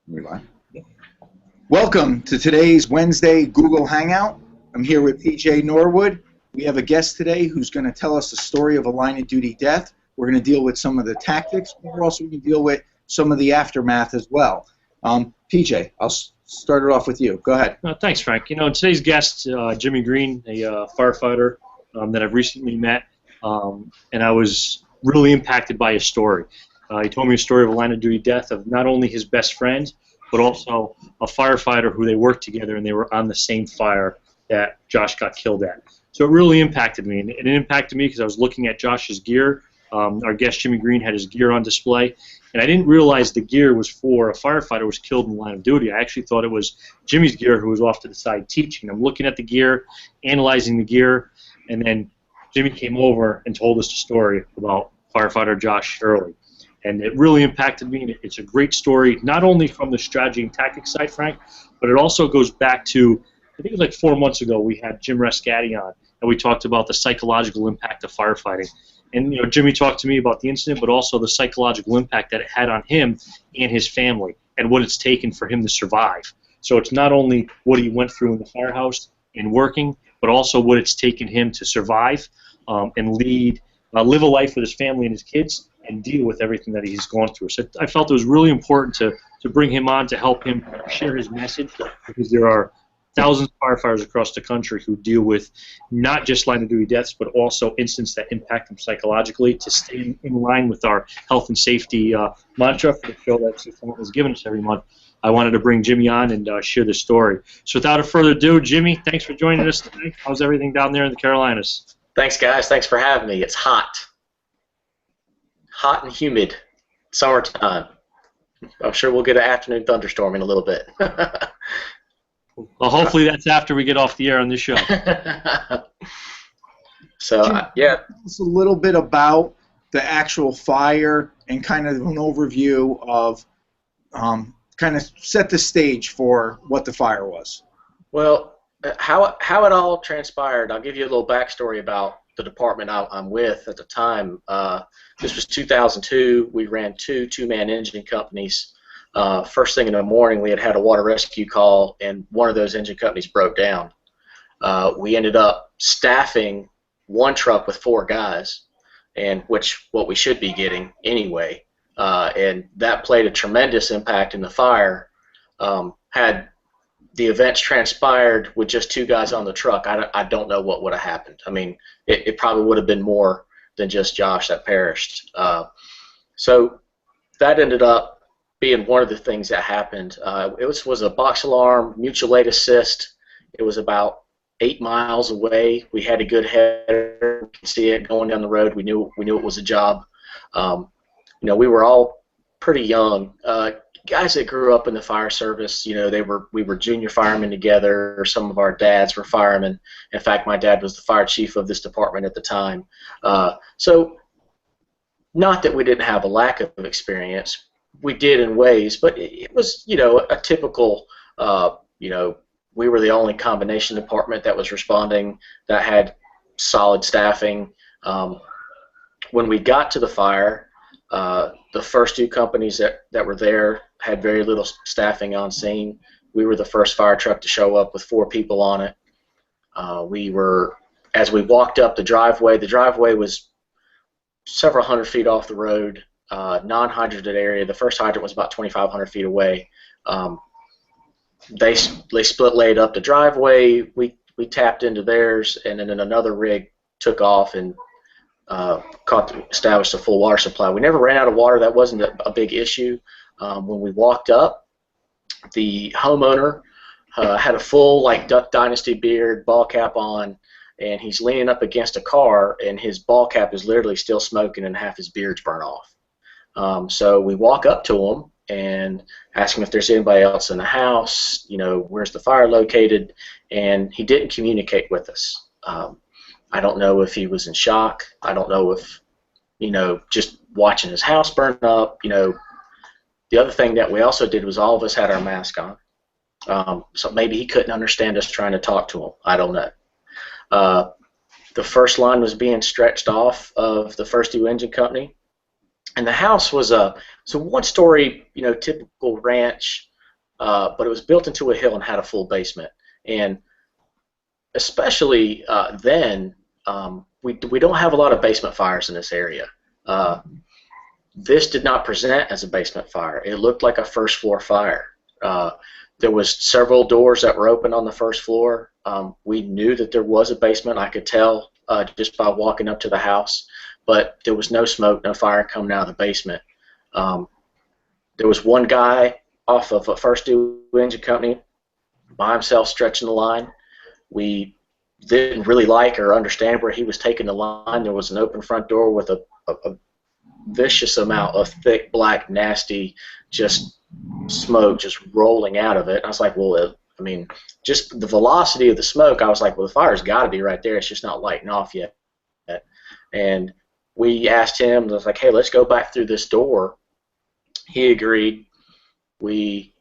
We're live. Welcome to today's Wednesday Google Hangout. I'm here with PJ Norwood. We have a guest today who's going to tell us the story of a line of duty death. We're going to deal with some of the tactics, but we're also going to deal with some of the aftermath as well. PJ, I'll start it off with you. Go ahead. Thanks, Frank. Today's guest, Jimmy Greene, a firefighter that I've recently met, and I was really impacted by his story. He told me a story of a line of duty death of not only his best friend, but also a firefighter who they worked together and they were on the same fire that Josh got killed at. So it really impacted me, and it impacted me because I was looking at Josh's gear. Our guest Jimmy Greene had his gear on display, and I didn't realize the gear was for a firefighter who was killed in the line of duty. I actually thought it was Jimmy's gear who was off to the side teaching. I'm looking at the gear, analyzing the gear, and then Jimmy came over and told us the story about firefighter Josh Shirley. And it really impacted me. It's a great story, not only from the strategy and tactics side, Frank, but it also goes back to, I think it was like 4 months ago, we had Jim Rescatti on, and we talked about the psychological impact of firefighting. And Jimmy talked to me about the incident, but also the psychological impact that it had on him and his family, and what it's taken for him to survive. So it's not only what he went through in the firehouse and working, but also what it's taken him to survive and live a life with his family and his kids, and deal with everything that he's gone through. So I felt it was really important to bring him on to help him share his message, because there are thousands of firefighters across the country who deal with not just line of duty deaths, but also incidents that impact them psychologically. To stay in line with our health and safety mantra for the show that someone has given us every month, I wanted to bring Jimmy on and share the story. So without further ado, Jimmy, thanks for joining us today. How's everything down there in the Carolinas? Thanks, guys. Thanks for having me. It's hot. Hot and humid. Summertime. I'm sure we'll get an afternoon thunderstorm in a little bit. Well, hopefully that's after we get off the air on this show. So, yeah. Tell us a little bit about the actual fire and kind of an overview of kind of set the stage for what the fire was. Well, how it all transpired, I'll give you a little backstory about the department I'm with at the time. This was 2002. We ran two-man engine companies. First thing in the morning, we had a water rescue call, and one of those engine companies broke down. We ended up staffing one truck with 4 guys, and what we should be getting anyway. And that played a tremendous impact in the fire. Had the events transpired with just 2 guys on the truck, I don't know what would have happened. I mean, it probably would have been more than just Josh that perished. So that ended up being one of the things that happened. It was a box alarm, mutual aid assist. It was about 8 miles away. We had a good header. We could see it going down the road. We knew it was a job. We were all pretty young. Guys that grew up in the fire service, we were junior firemen together. Some of our dads were firemen. In fact, my dad was the fire chief of this department at the time. So, not that we didn't have a lack of experience. We did in ways, but it was, a typical, we were the only combination department that was responding, that had solid staffing. When we got to the fire, the first 2 companies that were there had very little staffing on scene. We were the first fire truck to show up with 4 people on it. As we walked up the driveway was several hundred feet off the road, non-hydrated area. The first hydrant was about 2,500 feet away. They split laid up the driveway. We tapped into theirs, and then another rig took off and established a full water supply. We never ran out of water. That wasn't a big issue. When we walked up, the homeowner had a full Duck Dynasty beard, ball cap on, and he's leaning up against a car, and his ball cap is literally still smoking and half his beard's burnt off. So we walk up to him and ask him if there's anybody else in the house, where's the fire located, and he didn't communicate with us. I don't know if he was in shock. I don't know if, just watching his house burn up. The other thing that we also did was all of us had our mask on. So maybe he couldn't understand us trying to talk to him. I don't know. The first line was being stretched off of the first 2 engine company. And the house was a one-story, typical ranch, but it was built into a hill and had a full basement. And especially then, we don't have a lot of basement fires in this area. This did not present as a basement fire. It looked like a first floor fire. There was several doors that were open on the first floor. We knew that there was a basement. I could tell just by walking up to the house, but there was no smoke, no fire coming out of the basement. There was one guy off of a first due engine company by himself stretching the line. We didn't really like or understand where he was taking the line. There was an open front door with a vicious amount of thick, black, nasty, just smoke just rolling out of it. And I was like, well, I mean, just the velocity of the smoke, I was like, well, the fire's got to be right there. It's just not lighting off yet. And we asked him, I was like, hey, let's go back through this door. He agreed. We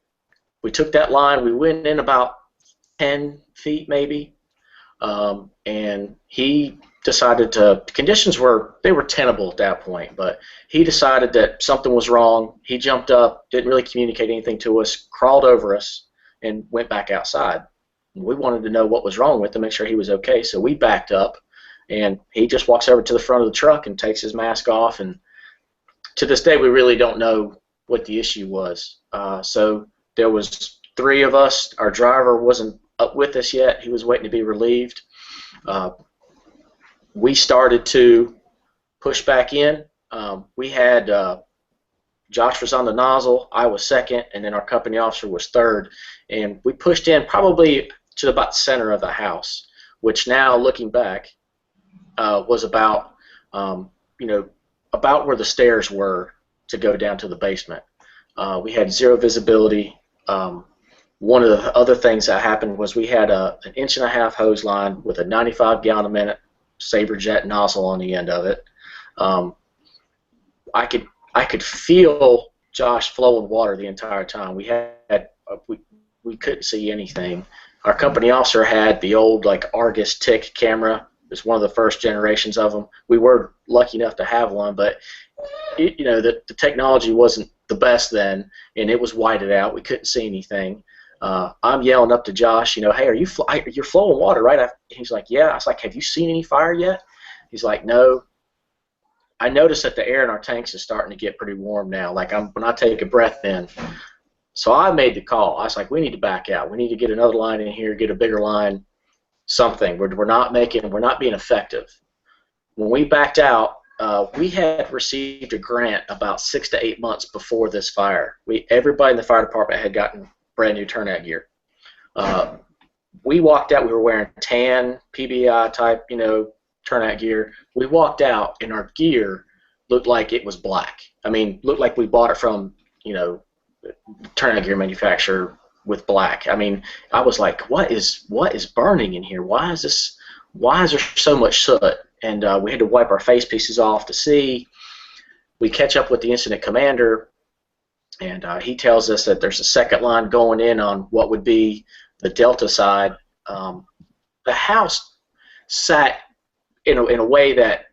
took that line. We went in about 10 feet maybe, and he decided conditions were tenable at that point, but he decided that something was wrong. He jumped up, didn't really communicate anything to us, crawled over us, and went back outside. We wanted to know what was wrong with him, make sure he was okay, so we backed up, and he just walks over to the front of the truck and takes his mask off, and to this day we really don't know what the issue was. So there was 3 of us. Our driver wasn't up with us yet. He was waiting to be relieved. We started to push back in. We had Josh was on the nozzle, I was second, and then our company officer was third. And we pushed in probably to about the center of the house, which now, looking back, was about about where the stairs were to go down to the basement. We had zero visibility. One of the other things that happened was we had an 1.5 inch hose line with a 95 gallon a minute Sabre jet nozzle on the end of it. I could feel Josh flowing water the entire time. We couldn't see anything. Our company officer had the old Argus Tick camera. It's one of the first generations of them. We were lucky enough to have one, but the technology wasn't the best then, and it was whited out. We couldn't see anything. I'm yelling up to Josh, hey, you're flowing water, right? He's like, yeah. I was like, have you seen any fire yet? He's like, no. I noticed that the air in our tanks is starting to get pretty warm now. When I take a breath in. So I made the call. I was like, we need to back out. We need to get another line in here, get a bigger line, something. We're not being effective. When we backed out, we had received a grant about 6 to 8 months before this fire. Everybody in the fire department had gotten brand new turnout gear. We walked out. We were wearing tan PBI type, turnout gear. We walked out, and our gear looked like it was black. I mean, looked like we bought it from, turnout gear manufacturer with black. I mean, I was like, what is burning in here? Why is there so much soot? And we had to wipe our face pieces off to see. We catch up with the incident commander, and he tells us that there's a second line going in on what would be the Delta side. The house sat in a way that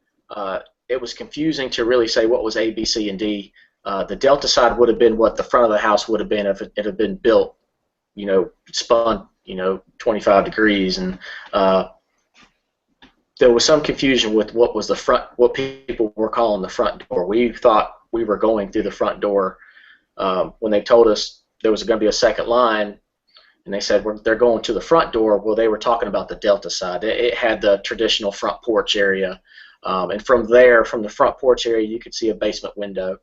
it was confusing to really say what was A, B, C, and D. The Delta side would have been what the front of the house would have been if it had been built, spun, 25 degrees, and there was some confusion with what was the front, what people were calling the front door. We thought we were going through the front door. When they told us there was going to be a second line, and they said they're going to the front door, well, they were talking about the Delta side. It had the traditional front porch area, and from there, from the front porch area, you could see a basement window.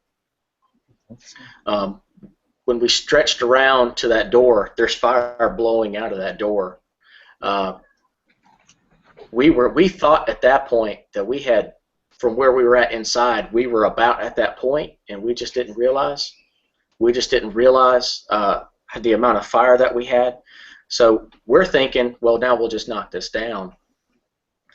When we stretched around to that door, there's fire blowing out of that door. We thought at that point that we had, from where we were at inside, we were about at that point, and we just didn't realize. We just didn't realize the amount of fire that we had. So we're thinking, well, now we'll just knock this down.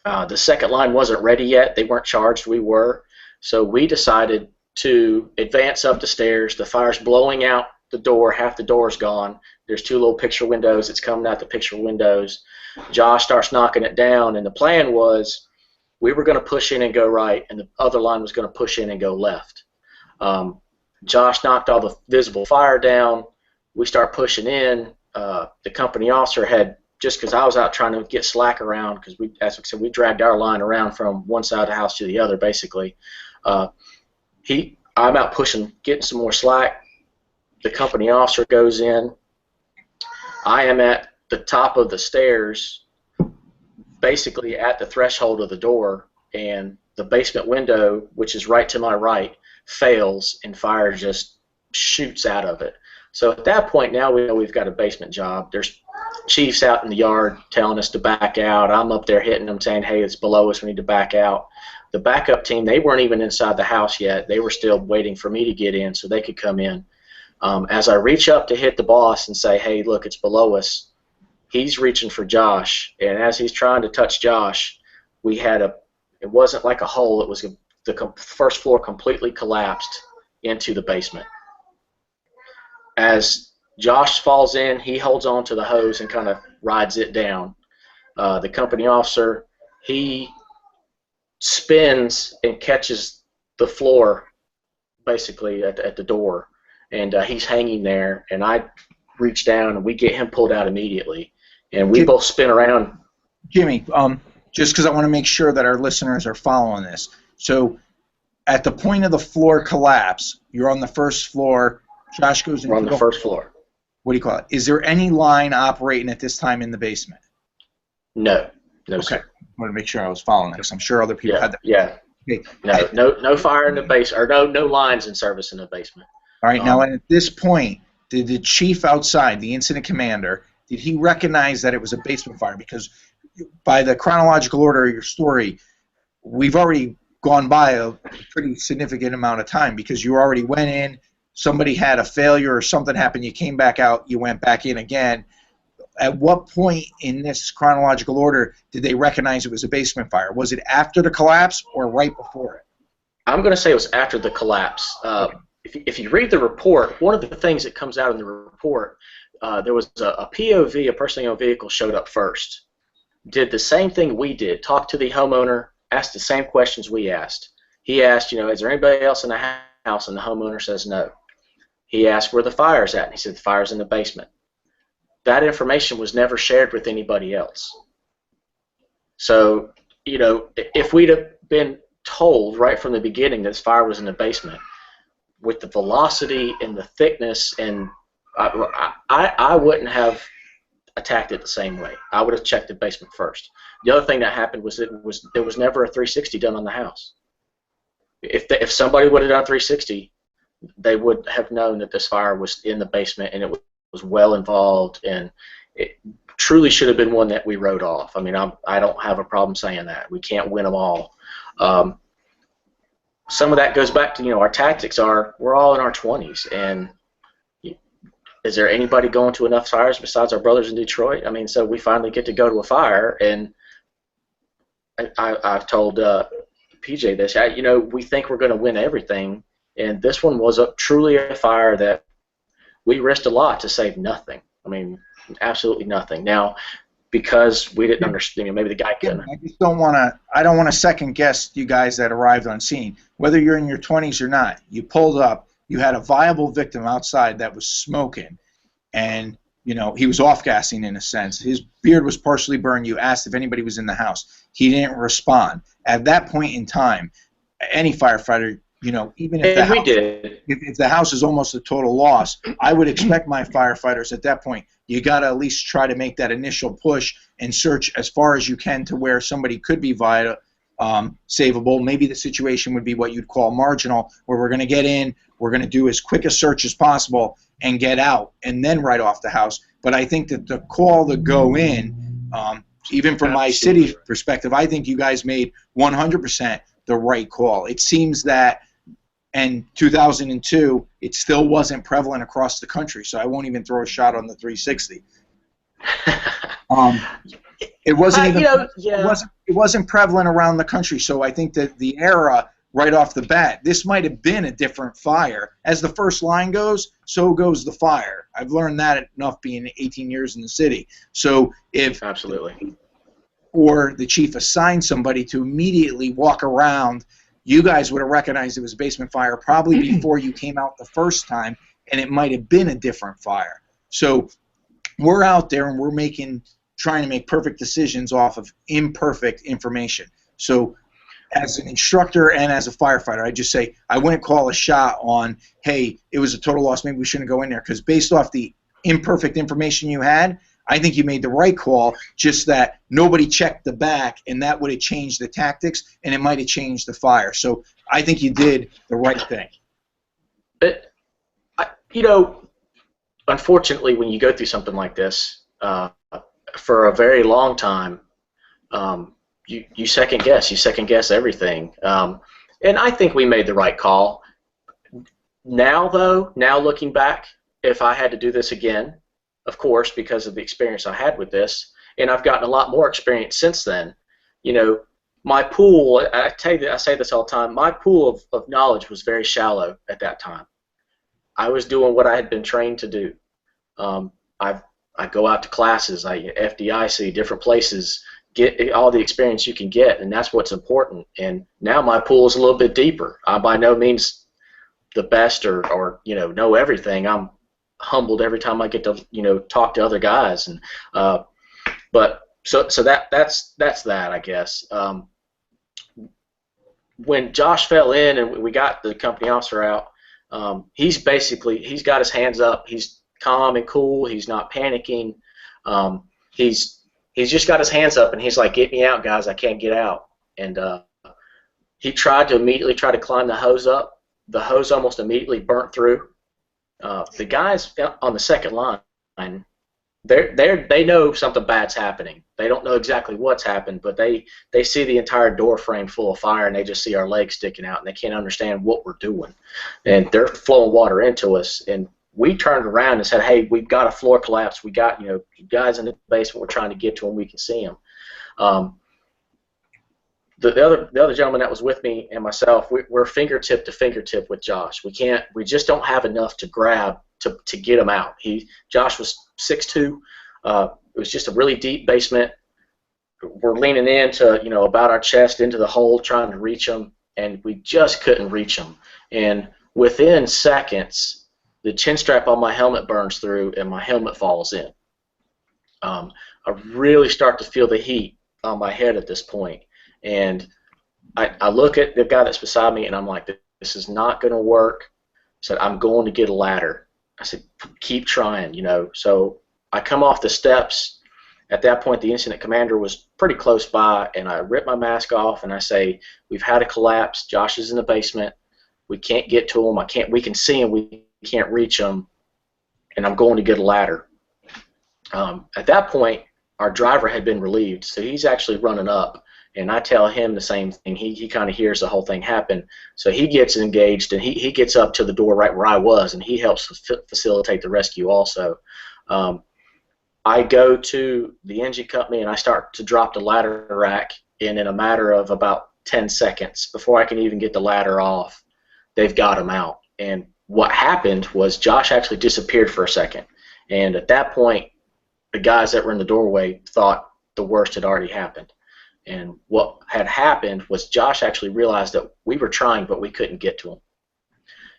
The second line wasn't ready yet. They weren't charged. We were. So we decided to advance up the stairs. The fire's blowing out the door. Half the door's gone. There's 2 little picture windows. It's coming out the picture windows. Josh starts knocking it down, and the plan was we were going to push in and go right, and the other line was going to push in and go left. Josh knocked all the visible fire down. we start pushing in. The company officer had, just because I was out trying to get slack around, because we, as I said, we dragged our line around from one side of the house to the other, basically. I'm out pushing, getting some more slack. The company officer goes in. I am at the top of the stairs, basically at the threshold of the door, and the basement window, which is right to my right, fails, and fire just shoots out of it. So at that point, now we know we've got a basement job. There's chiefs out in the yard telling us to back out. I'm up there hitting them, saying, hey, it's below us, we need to back out. The backup team, they weren't even inside the house yet. They were still waiting for me to get in so they could come in. As I reach up to hit the boss and say, hey, look, it's below us, he's reaching for Josh, and as he's trying to touch Josh, we had it wasn't like a hole, it was the first floor completely collapsed into the basement. As Josh falls in, he holds on to the hose and kind of rides it down. The company officer, he spins and catches the floor basically at the door, and he's hanging there, and I reach down and we get him pulled out immediately, and we both spin around. Jimmy, just because I want to make sure that our listeners are following this. So at the point of the floor collapse, you're on the first floar, Josh goes into We're on the first floor. What do you call it? Is there any line operating at this time in the basement? No. No, okay. sir. I want to make sure I was following that, because I'm sure other people had that. Yeah. Okay. No fire in the basement, or no lines in service in the basement. All right. Now, at this point, did the chief outside, the incident commander, did he recognize that it was a basement fire? Because by the chronological order of your story, we've already gone by a pretty significant amount of time, because you already went in, somebody had a failure or something happened, you came back out, you went back in again. At what point in this chronological order did they recognize it was a basement fire? Was it after the collapse or right before it? I'm going to say it was after the collapse. Okay. If you read the report, one of the things that comes out in the report, there was a POV, a personally owned vehicle, showed up first. Did the same thing we did, talked to the homeowner, asked the same questions we asked. He asked, is there anybody else in the house? And the homeowner says no. He asked where the fire's at, and he said the fire's in the basement. That information was never shared with anybody else. So, if we'd have been told right from the beginning that this fire was in the basement, with the velocity and the thickness, and I wouldn't have attacked it the same way. I would have checked the basement first. The other thing that happened was there was never a 360 done on the house. If somebody would have done a 360, they would have known that this fire was in the basement, and it was well involved, and it truly should have been one that we wrote off. I mean, I don't have a problem saying that. We can't win them all. Some of that goes back to, our tactics are, we're all in our 20s, and is there anybody going to enough fires besides our brothers in Detroit? I mean, so we finally get to go to a fire, and I've told PJ this, we think we're going to win everything, and this one was truly a fire that we risked a lot to save nothing. I mean, absolutely nothing. Now, because we didn't understand, maybe the guy couldn't. I don't want to second guess you guys that arrived on scene. Whether you're in your 20s or not, you pulled up, you had a viable victim outside that was smoking, and he was off-gassing in a sense. His beard was partially burned. You asked if anybody was in the house. He didn't respond. At that point in time, any firefighter, even if the house is almost a total loss, I would expect my firefighters at that point, you got to at least try to make that initial push and search as far as you can to where somebody could be savable. Maybe the situation would be what you'd call marginal, where we're going to get in, we're going to do as quick a search as possible and get out, and then right off the house. But I think that the call to go in, even from my city perspective, I think you guys made 100% the right call. It seems that in 2002, it still wasn't prevalent across the country, so I won't even throw a shot on the 360. It wasn't even it wasn't prevalent around the country, so I think that the era right off the bat, this might have been a different fire. As the first line goes, so goes the fire. I've learned that enough being 18 years in the city. So if absolutely, or the chief assigned somebody to immediately walk around, you guys would have recognized it was a basement fire probably before you came out the first time, and it might have been a different fire. So we're out there and we're trying to make perfect decisions off of imperfect information. So as an instructor and as a firefighter, I just say, I wouldn't call a shot on, hey, it was a total loss, maybe we shouldn't go in there, because based off the imperfect information you had, I think you made the right call, just that nobody checked the back, and that would have changed the tactics, and it might have changed the fire. So I think you did the right thing. But, you know, unfortunately, when you go through something like this, for a very long time, you second guess everything. And I think we made the right call. Now, though, looking back, if I had to do this again, of course, because of the experience I had with this, and I've gotten a lot more experience since then, you know, my pool, I say this all the time, my pool of knowledge was very shallow at that time. I was doing what I had been trained to do. I go out to classes, I FDIC, different places, get all the experience you can get, and that's what's important. And now my pool is a little bit deeper. I'm by no means the best or you know everything. I'm humbled every time I get to talk to other guys, and but so that's that, I guess. When Josh fell in and we got the company officer out, he's got his hands up. He's calm and cool. He's not panicking. He's just got his hands up, and he's like, "Get me out, guys! I can't get out." And he tried to immediately climb the hose up. The hose almost immediately burnt through. The guys on the second line, they know something bad's happening. They don't know exactly what's happened, but they see the entire door frame full of fire, and they just see our legs sticking out, and they can't understand what we're doing. And they're flowing water into us, and we turned around and said, "Hey, we've got a floor collapse. We got guys in the basement. We're trying to get to them. We can see them." The other gentleman that was with me and myself, we're fingertip to fingertip with Josh. We just don't have enough to grab to get him out. Josh was 6'2". It was just a really deep basement. We're leaning into about our chest into the hole trying to reach him, and we just couldn't reach him. And within seconds, the chin strap on my helmet burns through, and my helmet falls in. I really start to feel the heat on my head at this point. And I look at the guy that's beside me, and I'm like, "This is not going to work." I said, "I'm going to get a ladder." I said, "Keep trying, So I come off the steps. At that point, the incident commander was pretty close by, and I rip my mask off, and I say, "We've had a collapse. Josh is in the basement. We can't get to him. We can see him. We can't reach him, and I'm going to get a ladder." At that point, our driver had been relieved, so he's actually running up. And I tell him the same thing. He kind of hears the whole thing happen. So he gets engaged, and he gets up to the door right where I was, and he helps facilitate the rescue also. I go to the engine company, and I start to drop the ladder rack, and in a matter of about 10 seconds, before I can even get the ladder off, they've got him out. And what happened was Josh actually disappeared for a second. And at that point, the guys that were in the doorway thought the worst had already happened. And what had happened was Josh actually realized that we were trying, but we couldn't get to him.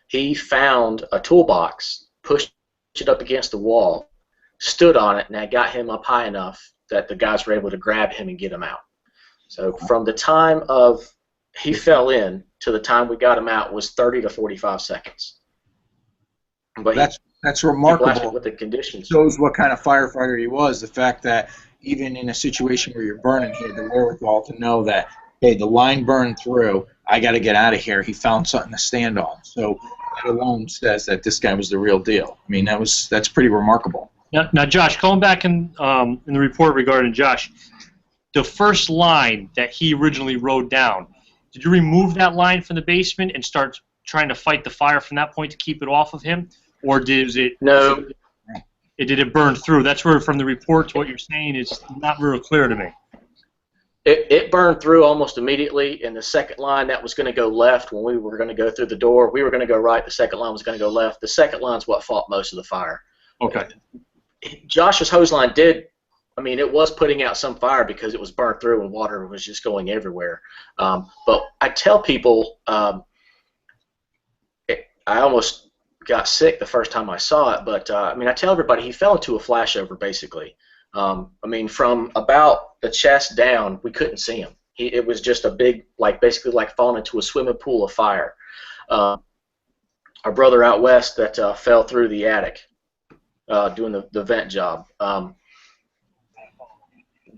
He found a toolbox, pushed it up against the wall, stood on it, and that got him up high enough that the guys were able to grab him and get him out. So from the time of he fell in to the time we got him out was 30 to 45 seconds. But that's remarkable. With the conditions. Shows what kind of firefighter he was. The fact that even in a situation where you're burning, he had the wherewithal to know that, hey, the line burned through. I got to get out of here. He found something to stand on. So that alone says that this guy was the real deal. I mean, that's pretty remarkable. Now, Josh, going back in the report regarding Josh, the first line that he originally wrote down, did you remove that line from the basement and start trying to fight the fire from that point to keep it off of him, or did it? No. Did it burn through? That's where, from the report to what you're saying, it's not real clear to me. It burned through almost immediately, and the second line that was going to go left when we were going to go through the door, we were going to go right, the second line was going to go left. The second line's what fought most of the fire. Okay. Josh's hose line it was putting out some fire because it was burnt through and water was just going everywhere. But I tell people, I almost got sick the first time I saw it, but I mean, I tell everybody he fell into a flashover basically. I mean, from about the chest down, we couldn't see him. It was just a big, like basically like falling into a swimming pool of fire. Our brother out west that fell through the attic doing the vent job.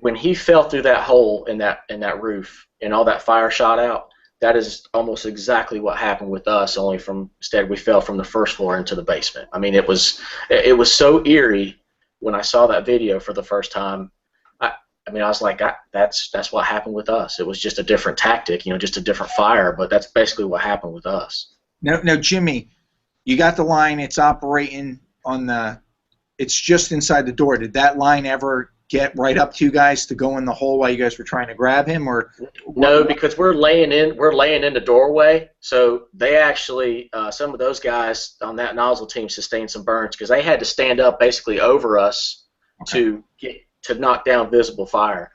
When he fell through that hole in that roof and all that fire shot out, that is almost exactly what happened with us. Only instead we fell from the first floor into the basement. I mean, it was so eerie when I saw that video for the first time. I mean, I was like, that's what happened with us. It was just a different tactic, just a different fire, but that's basically what happened with us. Now, Jimmy, you got the line. It's operating on the. It's just inside the door. Did that line ever get right up to you guys to go in the hole while you guys were trying to grab him, or? No, because we're laying in the doorway. So they actually, some of those guys on that nozzle team sustained some burns because they had to stand up basically over us to knock down visible fire.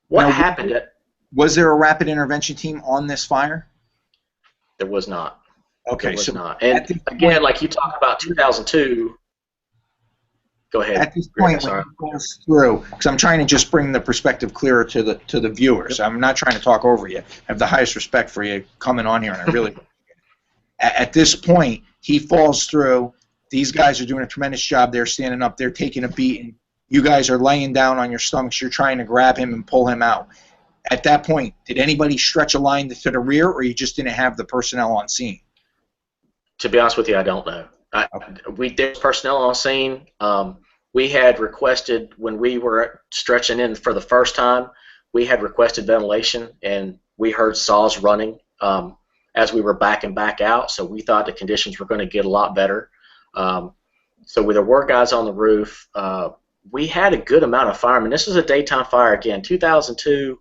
What happened? Was there a rapid intervention team on this fire? There was not. Okay, there was so not. And again, like you talk about 2002. Go ahead. At this point, when it goes through, because I'm trying to just bring the perspective clearer to the viewers. Yep. I'm not trying to talk over you. I have the highest respect for you coming on here, and I really. At this point, he falls through. These guys are doing a tremendous job. They're standing up. They're taking a beating. You guys are laying down on your stomachs. You're trying to grab him and pull him out. At that point, did anybody stretch a line to the rear, or you just didn't have the personnel on scene? To be honest with you, I don't know. There's personnel on scene. We had requested when we were stretching in for the first time, we had requested ventilation, and we heard saws running as we were backing back out. So we thought the conditions were going to get a lot better. So there were guys on the roof. We had a good amount of firemen. This was a daytime fire again, 2002,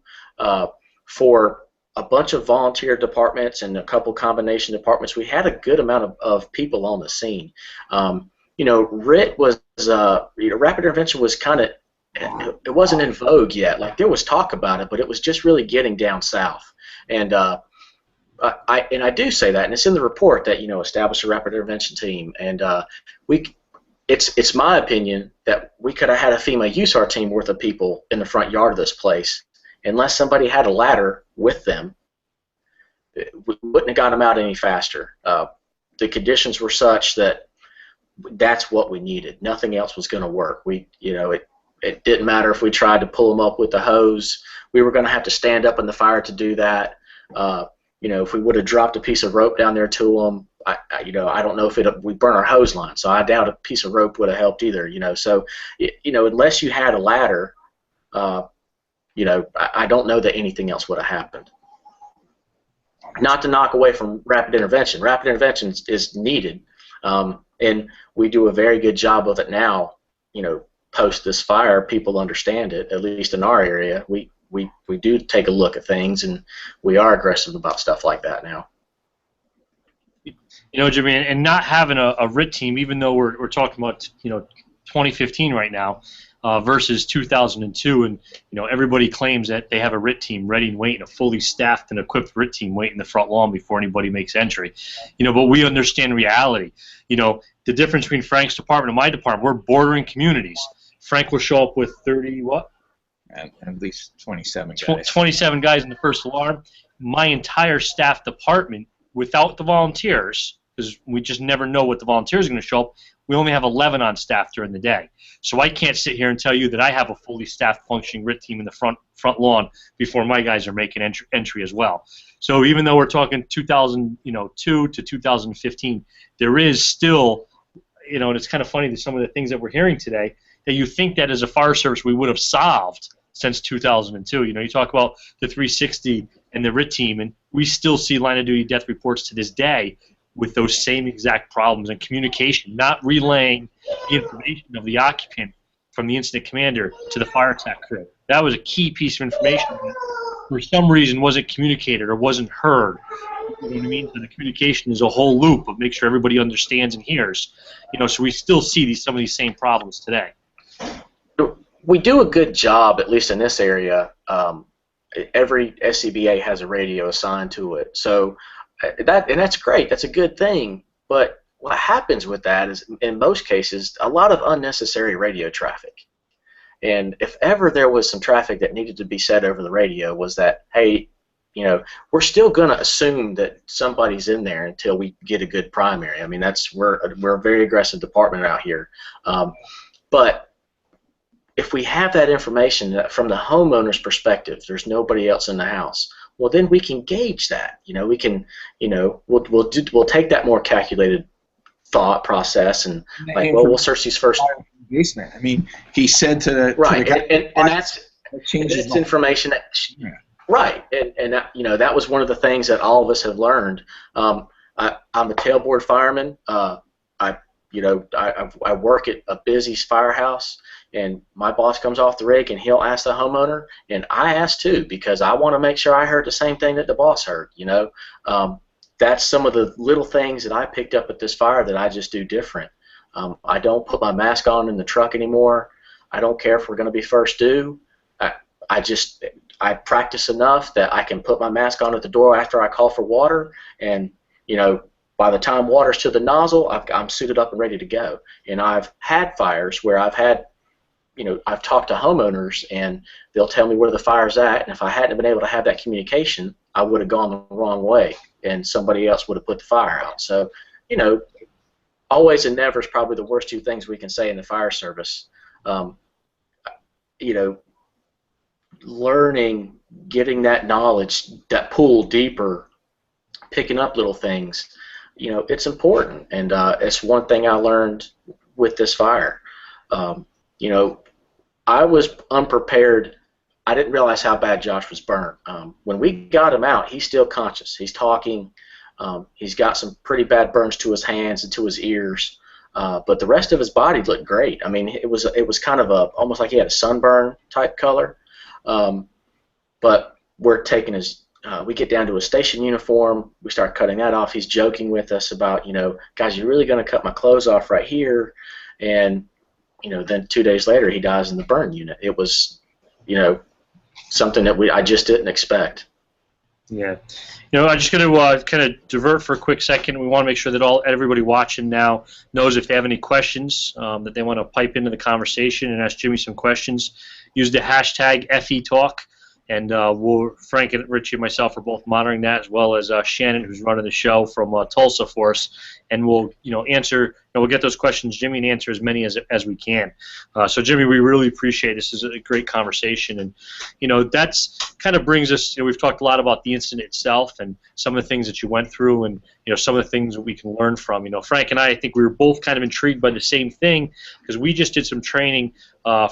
for a bunch of volunteer departments and a couple combination departments. We had a good amount of people on the scene. RIT was, rapid intervention was kind of, it wasn't in vogue yet. Like there was talk about it, but it was just really getting down south. And I do say that, and it's in the report that establish a rapid intervention team. And it's my opinion that we could have had a FEMA USAR team worth of people in the front yard of this place. Unless somebody had a ladder with them, we wouldn't have got them out any faster. The conditions were such that that's what we needed. Nothing else was going to work. It didn't matter if we tried to pull them up with the hose. We were going to have to stand up in the fire to do that. If we would have dropped a piece of rope down there to them, I don't know if we burn our hose line. So I doubt a piece of rope would have helped either. So unless you had a ladder. I don't know that anything else would have happened. Not to knock away from rapid intervention. Rapid intervention is needed, and we do a very good job of it now. Post this fire, people understand it. At least in our area, we do take a look at things, and we are aggressive about stuff like that now. Jimmy, and not having a RIT team, even though we're talking about 2015 right now. Versus 2002, and everybody claims that they have a RIT team ready and waiting, a fully staffed and equipped RIT team waiting in the front lawn before anybody makes entry. But we understand reality. The difference between Frank's department and my department, we're bordering communities. Frank will show up with 30 what? At least 27 guys. 27 guys in the first alarm. My entire staff department, without the volunteers, because we just never know what the volunteers are going to show up. We only have 11 on staff during the day. So I can't sit here and tell you that I have a fully staffed functioning RIT team in the front lawn before my guys are making entry as well. So even though we're talking 2002 to 2015, there is still, and it's kind of funny that some of the things that we're hearing today, that you think that as a fire service we would have solved since 2002. You talk about the 360 and the RIT team, and we still see line of duty death reports to this day with those same exact problems and communication, not relaying the information of the occupant from the incident commander to the fire attack crew. That was a key piece of information that for some reason wasn't communicated or wasn't heard. You know what I mean? So the communication is a whole loop of make sure everybody understands and hears. So we still see some of these same problems today. We do a good job, at least in this area. Every SCBA has a radio assigned to it. So that's great. That's a good thing. But what happens with that is, in most cases, a lot of unnecessary radio traffic. And if ever there was some traffic that needed to be said over the radio, was that, hey, you know, we're still going to assume that somebody's in there until we get a good primary. I mean, we're a very aggressive department out here. But if we have that information that from the homeowner's perspective, there's nobody else in the house, well, then we can gauge that. You know, we can, you know, we'll take that more calculated thought process and like, well, we'll search these first. Basement. I mean, he said to the right, to the guy, and that's information that. Yeah. Right, and that, you know, that was one of the things that all of us have learned. I'm a tailboard fireman. I work at a busy firehouse, and my boss comes off the rig and he'll ask the homeowner, and I ask too, because I want to make sure I heard the same thing that the boss heard. You know, that's some of the little things that I picked up at this fire that I just do different. I don't put my mask on in the truck anymore. I don't care if we're going to be first due. I practice enough that I can put my mask on at the door after I call for water, and you know, by the time water's to the nozzle, I'm suited up and ready to go. And I've had fires where I've talked to homeowners and they'll tell me where the fire's at, and if I hadn't been able to have that communication, I would have gone the wrong way, and somebody else would have put the fire out. So, you know, always and never is probably the worst two things we can say in the fire service. You know, learning, getting that knowledge, that pool deeper, picking up little things, you know, it's important. And it's one thing I learned with this fire. You know, I was unprepared. I didn't realize how bad Josh was burnt. When we got him out, he's still conscious. He's talking. He's got some pretty bad burns to his hands and to his ears. But the rest of his body looked great. I mean, it was kind of almost like he had a sunburn type color. But we're taking his, we get down to his station uniform, we start cutting that off. He's joking with us about, you know, guys, you're really going to cut my clothes off right here. And, you know, then 2 days later he dies in the burn unit. It was, you know, something that I just didn't expect. Yeah. You know, I'm just going to kind of divert for a quick second. We want to make sure that everybody watching now knows if they have any questions that they want to pipe into the conversation and ask Jimmy some questions. Use the hashtag FETalk, and Frank and Ricci and myself are both monitoring that, as well as Shannon, who's running the show from Tulsa for us, and we'll answer. We'll get those questions, Jimmy, and answer as many as we can. So, Jimmy, we really appreciate it. This is a great conversation, and that's kind of brings us. We've talked a lot about the incident itself and some of the things that you went through, and some of the things that we can learn from. Frank and I think we were both kind of intrigued by the same thing because we just did some training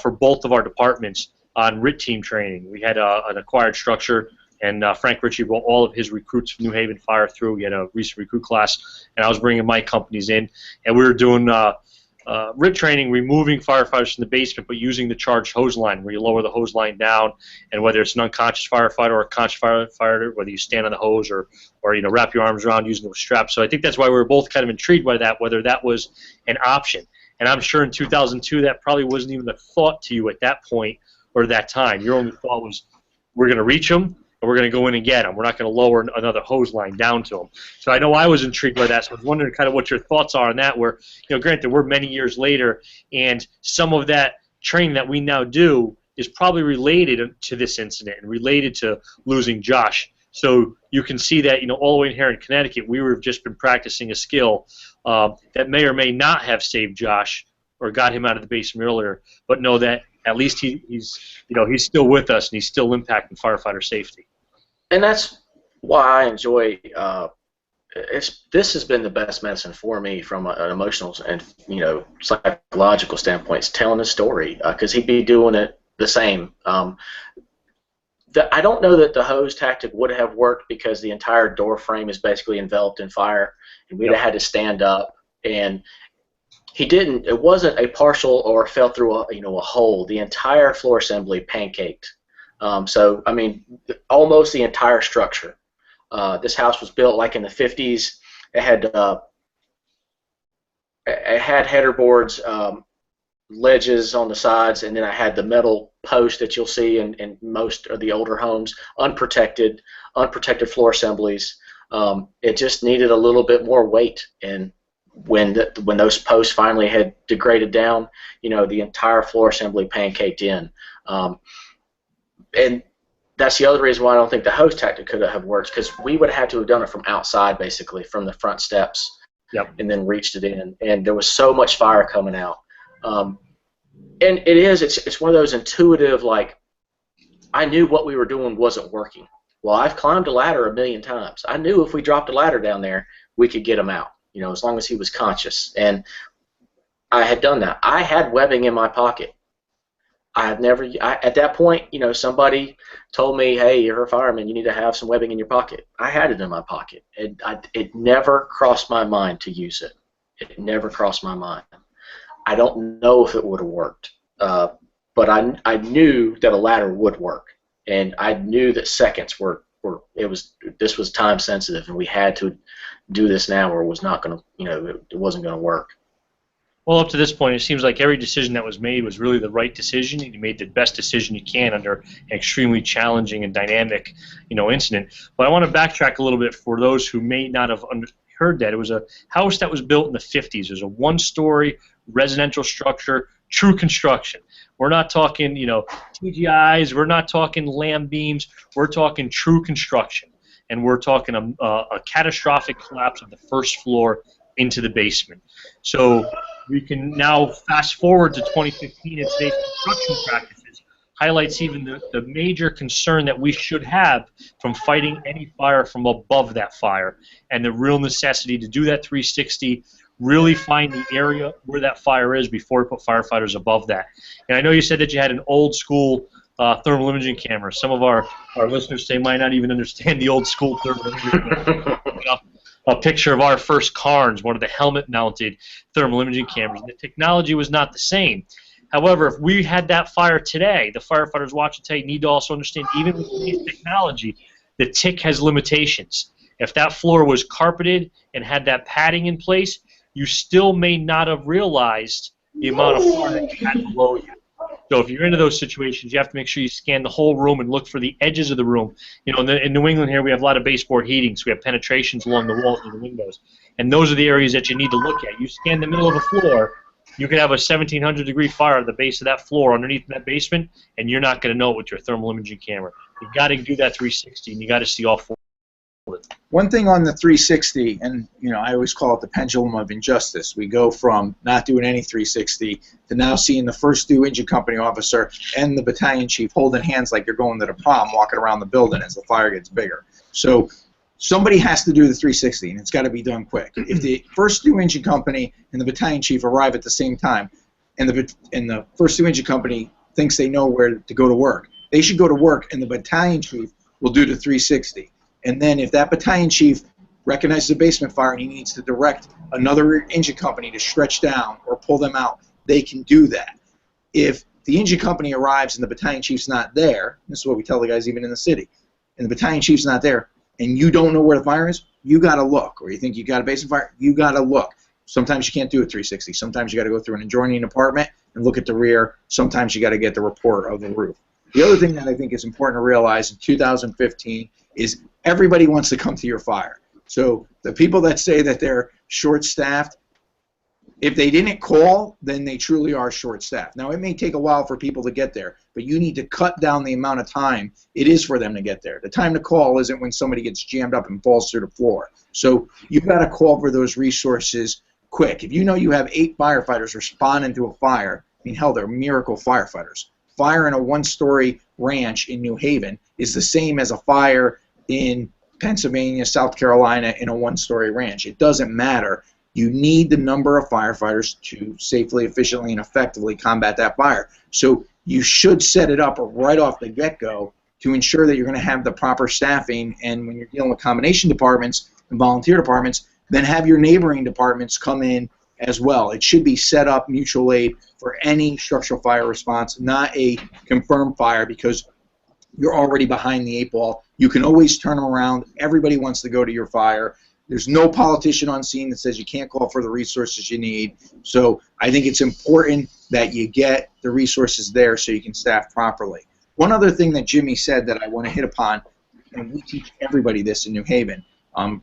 for both of our departments on RIT team training. We had an acquired structure, and Frank Ricci brought all of his recruits from New Haven Fire through. He had a recent recruit class, and I was bringing my companies in, and we were doing RIT training, removing firefighters from the basement, but using the charged hose line, where you lower the hose line down, and whether it's an unconscious firefighter or a conscious firefighter, whether you stand on the hose or wrap your arms around using those straps. So I think that's why we were both kind of intrigued by that, whether that was an option. And I'm sure in 2002 that probably wasn't even a thought to you at that point or that time. Your only thought was, we're going to reach them, and we're going to go in and get them. We're not going to lower another hose line down to them. So I know I was intrigued by that, so I was wondering kind of what your thoughts are on that, where, granted, we're many years later, and some of that training that we now do is probably related to this incident and related to losing Josh. So you can see that, all the way in here in Connecticut, we have just been practicing a skill that may or may not have saved Josh or got him out of the basement earlier, but know that at least he's still with us and he's still impacting firefighter safety. And that's why I enjoy. This has been the best medicine for me from an emotional and psychological standpoint. It's telling a story because he'd be doing it the same. I don't know that the hose tactic would have worked because the entire door frame is basically enveloped in fire, and we'd have had to stand up. And he didn't. It wasn't a partial or fell through a hole. The entire floor assembly pancaked. So I mean, almost the entire structure. This house was built like in the 50s. It had header boards, ledges on the sides, and then I had the metal post that you'll see in most of the older homes, unprotected floor assemblies. It just needed a little bit more weight, and when those posts finally had degraded down, you know, the entire floor assembly pancaked in. And that's the other reason why I don't think the hose tactic could have worked, because we would have had to have done it from outside, basically, from the front steps, and then reached it in. And there was so much fire coming out. And it's one of those intuitive, like, I knew what we were doing wasn't working. Well, I've climbed a ladder 1,000,000 times. I knew if we dropped a ladder down there, we could get him out, you know, as long as he was conscious. And I had done that. I had webbing in my pocket. at that point, you know, somebody told me, hey, you're a fireman, you need to have some webbing in your pocket. I had it in my pocket. It never crossed my mind to use it. It never crossed my mind. I don't know if it would have worked, but I knew that a ladder would work, and I knew that seconds this was time sensitive, and we had to do this now, or it was not going to, you know, it wasn't going to work. Well, up to this point, it seems like every decision that was made was really the right decision, and you made the best decision you can under an extremely challenging and dynamic, you know, incident. But I want to backtrack a little bit for those who may not have heard that. It was a house that was built in the 50s. It was a one-story residential structure, true construction. We're not talking, you know, TGIs. We're not talking lamb beams. We're talking true construction, and we're talking a catastrophic collapse of the first floor into the basement. So we can now fast forward to 2015, and today's construction practices highlights even the major concern that we should have from fighting any fire from above that fire, and the real necessity to do that 360, really find the area where that fire is before we put firefighters above that. And I know you said that you had an old school thermal imaging camera. Some of our listeners, they might not even understand the old school thermal imaging camera. A picture of our first Carnes, one of the helmet-mounted thermal imaging cameras. The technology was not the same. However, if we had that fire today, the firefighters watching today need to also understand, even with today's technology, the TIC has limitations. If that floor was carpeted and had that padding in place, you still may not have realized the amount of fire that you had below you. So if you're into those situations, you have to make sure you scan the whole room and look for the edges of the room. You know, in New England here, we have a lot of baseboard heating, so we have penetrations along the walls and the windows. And those are the areas that you need to look at. You scan the middle of a floor, you could have a 1,700-degree fire at the base of that floor underneath that basement, and you're not going to know it with your thermal imaging camera. You've got to do that 360, and you've got to see all four. One thing on the 360, and you know, I always call it the pendulum of injustice. We go from not doing any 360 to now seeing the first due engine company officer and the battalion chief holding hands like you're going to the prom, walking around the building as the fire gets bigger. So somebody has to do the 360, and it's got to be done quick. If the first due engine company and the battalion chief arrive at the same time, and the first due engine company thinks they know where to go to work, they should go to work, and the battalion chief will do the 360. And then if that battalion chief recognizes a basement fire and he needs to direct another engine company to stretch down or pull them out, they can do that. If the engine company arrives and the battalion chief's not there, this is what we tell the guys even in the city, and the battalion chief's not there, and you don't know where the fire is, you got to look. Or you think you got a basement fire, you got to look. Sometimes you can't do a 360. Sometimes you got to go through an adjoining apartment and look at the rear. Sometimes you got to get the report of the roof. The other thing that I think is important to realize in 2015 is everybody wants to come to your fire. So the people that say that they're short-staffed, if they didn't call, then they truly are short-staffed. Now, it may take a while for people to get there, but you need to cut down the amount of time it is for them to get there. The time to call isn't when somebody gets jammed up and falls through the floor. So you've got to call for those resources quick. If you know you have 8 firefighters responding to a fire, I mean, hell, they're miracle firefighters. Fire in a one-story ranch in New Haven is the same as a fire in Pennsylvania, South Carolina in a one-story ranch. It doesn't matter. You need the number of firefighters to safely, efficiently, and effectively combat that fire. So you should set it up right off the get-go to ensure that you're going to have the proper staffing, and when you're dealing with combination departments and volunteer departments, then have your neighboring departments come in as well. It should be set up mutual aid for any structural fire response, not a confirmed fire, because you're already behind the 8 ball. You can always turn them around. Everybody wants to go to your fire. There's no politician on scene that says you can't call for the resources you need. So I think it's important that you get the resources there so you can staff properly. One other thing that Jimmy said that I want to hit upon, and we teach everybody this in New Haven,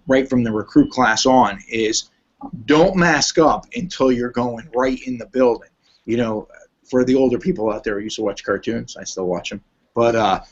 right from the recruit class on, is Don't mask up until you're going right in the building. You know, for the older people out there who used to watch cartoons, I still watch them. But,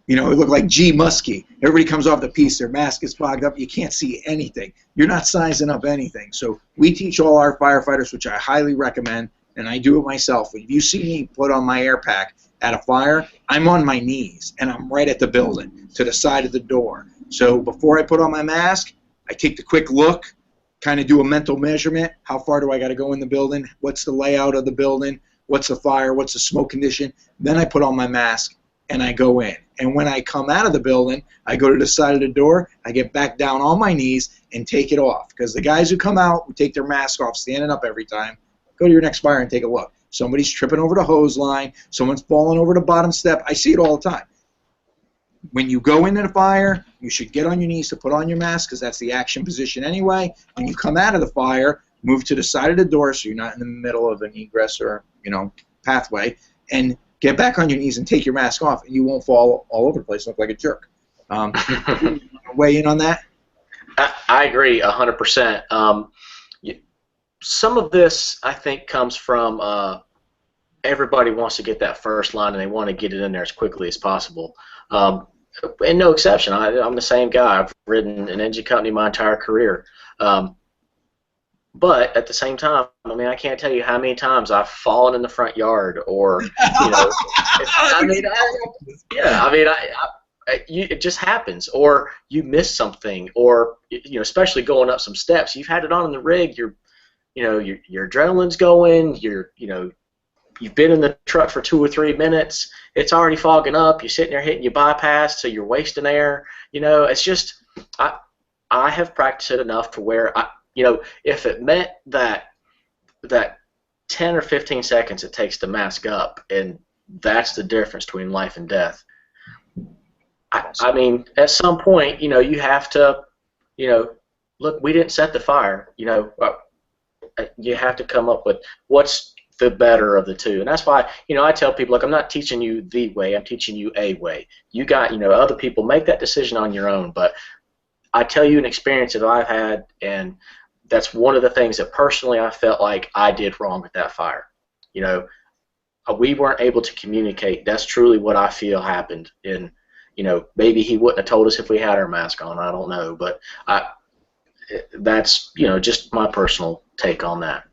you know, it looked like G. Muskie. Everybody comes off the piece, their mask is fogged up, you can't see anything. You're not sizing up anything. So we teach all our firefighters, which I highly recommend, and I do it myself. If you see me put on my air pack at a fire, I'm on my knees, and I'm right at the building, to the side of the door. So before I put on my mask, I take the quick look, kind of do a mental measurement. How far do I got to go in the building? What's the layout of the building? What's the fire? What's the smoke condition? Then I put on my mask, and I go in. And when I come out of the building, I go to the side of the door, I get back down on my knees and take it off. Because the guys who come out, who take their mask off, standing up every time, go to your next fire and take a look. Somebody's tripping over the hose line. Someone's falling over the bottom step. I see it all the time. When you go into the fire, you should get on your knees to put on your mask because that's the action position anyway. When you come out of the fire, move to the side of the door so you're not in the middle of an egress or, you know, pathway, and get back on your knees and take your mask off, and you won't fall all over the place and look like a jerk. Weigh in on that? I agree 100%. Some of this, I think, comes from everybody wants to get that first line and they want to get it in there as quickly as possible. And no exception. I'm the same guy. I've ridden an engine company my entire career. But at the same time, I mean, I can't tell you how many times I've fallen in the front yard, or you know, it just happens, or you miss something, or you know, especially going up some steps. You've had it on in the rig. Your adrenaline's going. You've been in the truck for 2 or 3 minutes. It's already fogging up. You're sitting there hitting your bypass, so you're wasting air. You know, it's just I have practiced it enough to where you know, if it meant that 10 or 15 seconds it takes to mask up, and that's the difference between life and death. I mean, at some point, you know, you have to, you know, look, we didn't set the fire. You know, you have to come up with what's the better of the two. And that's why, you know, I tell people, look, I'm not teaching you the way, I'm teaching you a way. You got, you know, other people make that decision on your own, but I tell you an experience that I've had, and that's one of the things that personally I felt like I did wrong with that fire. You know, we weren't able to communicate. That's truly what I feel happened. And, you know, maybe he wouldn't have told us if we had our mask on. I don't know. But that's, you know, just my personal take on that.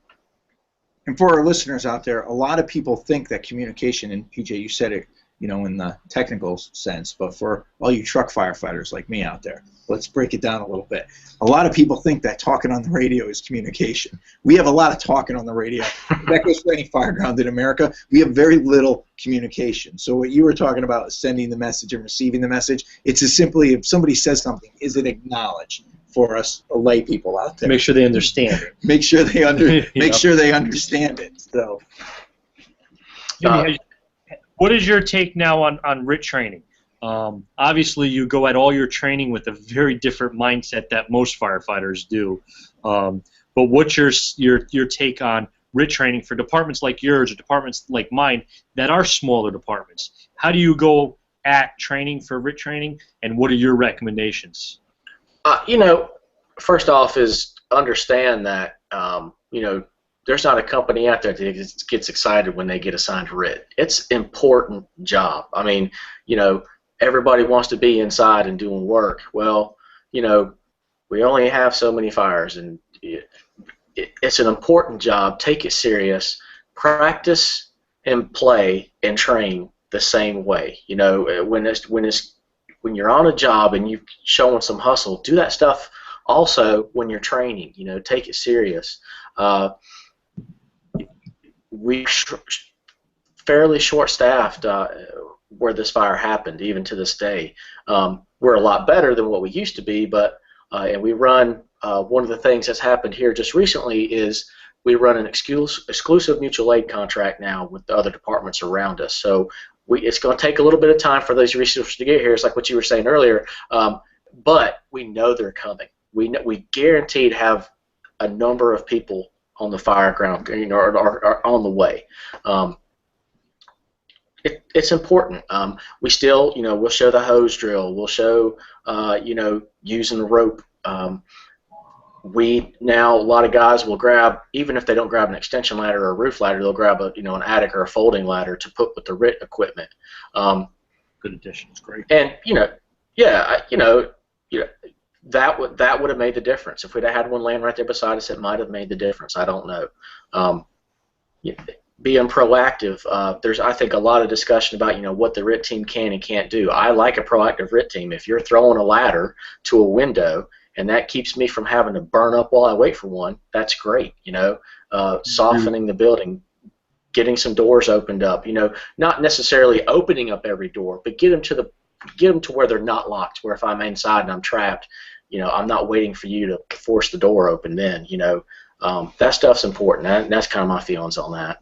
And for our listeners out there, a lot of people think that communication, and PJ, you said it, you know, in the technical sense, but for all you truck firefighters like me out there, let's break it down a little bit. A lot of people think that talking on the radio is communication. We have a lot of talking on the radio. That goes for any fireground in America. We have very little communication. So what you were talking about is sending the message and receiving the message. It's as simply, if somebody says something, is it acknowledged for us lay people out there? Make sure they understand it. Make sure they understand it. So, Jimmy, what is your take now on RIT training? Obviously, you go at all your training with a very different mindset that most firefighters do. But what's your take on RIT training for departments like yours or departments like mine that are smaller departments? How do you go at training for RIT training, and what are your recommendations? You know, first off is understand that, you know, there's not a company out there that gets excited when they get assigned RIT. It's an important job. I mean, you know, everybody wants to be inside and doing work. Well, you know, we only have so many fires, and it's an important job. Take it serious. Practice and play and train the same way. You know, when you're on a job and you're showing some hustle, do that stuff also when you're training. You know, take it serious. We're fairly short-staffed where this fire happened, even to this day. We're a lot better than what we used to be, but and we run, one of the things that's happened here just recently is we run an exclusive mutual aid contract now with the other departments around us. So it's going to take a little bit of time for those resources to get here. It's like what you were saying earlier, but we know they're coming. We guaranteed have a number of people on the fire ground, you know, are on the way. It's important. We still, you know, we'll show the hose drill. We'll show, you know, using the rope. Now a lot of guys will grab, even if they don't grab an extension ladder or a roof ladder, they'll grab a an attic or a folding ladder to put with the RIT equipment. Good addition. It's great. And yeah, that would have made the difference. If we'd have had one laying right there beside us, it might have made the difference. I don't know. Being proactive, there's, I think, a lot of discussion about what the RIT team can and can't do. I like a proactive RIT team. If you're throwing a ladder to a window and that keeps me from having to burn up while I wait for one, that's great. Softening the building, getting some doors opened up. Not necessarily opening up every door, but get them to where they're not locked. Where if I'm inside and I'm trapped, I'm not waiting for you to force the door open. Then that stuff's important. That's kind of my feelings on that.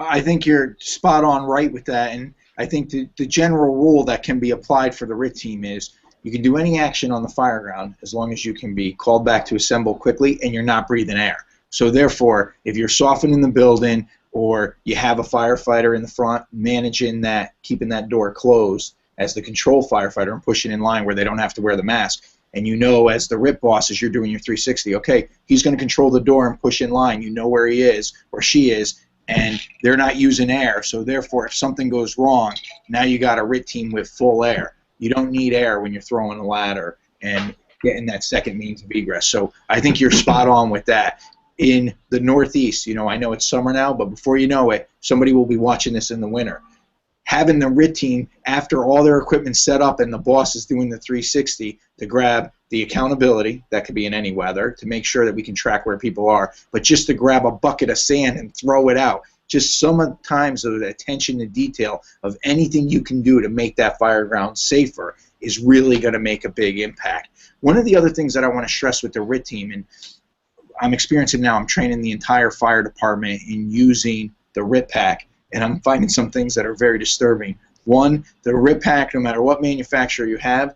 I think you're spot on right with that, and I think the general rule that can be applied for the RIT team is you can do any action on the fire ground as long as you can be called back to assemble quickly and you're not breathing air. So therefore, if you're softening the building or you have a firefighter in the front managing that, keeping that door closed as the control firefighter and pushing in line where they don't have to wear the mask, and as the RIT boss, as you're doing your 360, okay, he's going to control the door and push in line. You know where he is or she is, and they're not using air. So therefore, if something goes wrong, now you got a RIT team with full air. You don't need air when you're throwing a ladder and getting that second means of egress. So I think you're spot on with that. In the Northeast, I know it's summer now, but before you know it, somebody will be watching this in the winter. Having the RIT team, after all their equipment's set up and the boss is doing the 360, to grab the accountability, that could be in any weather, to make sure that we can track where people are, but just to grab a bucket of sand and throw it out. Just sometimes the attention to detail of anything you can do to make that fire ground safer is really going to make a big impact. One of the other things that I want to stress with the RIT team, and I'm experiencing now, I'm training the entire fire department in using the RIT pack, and I'm finding some things that are very disturbing. One, the RIT pack, no matter what manufacturer you have,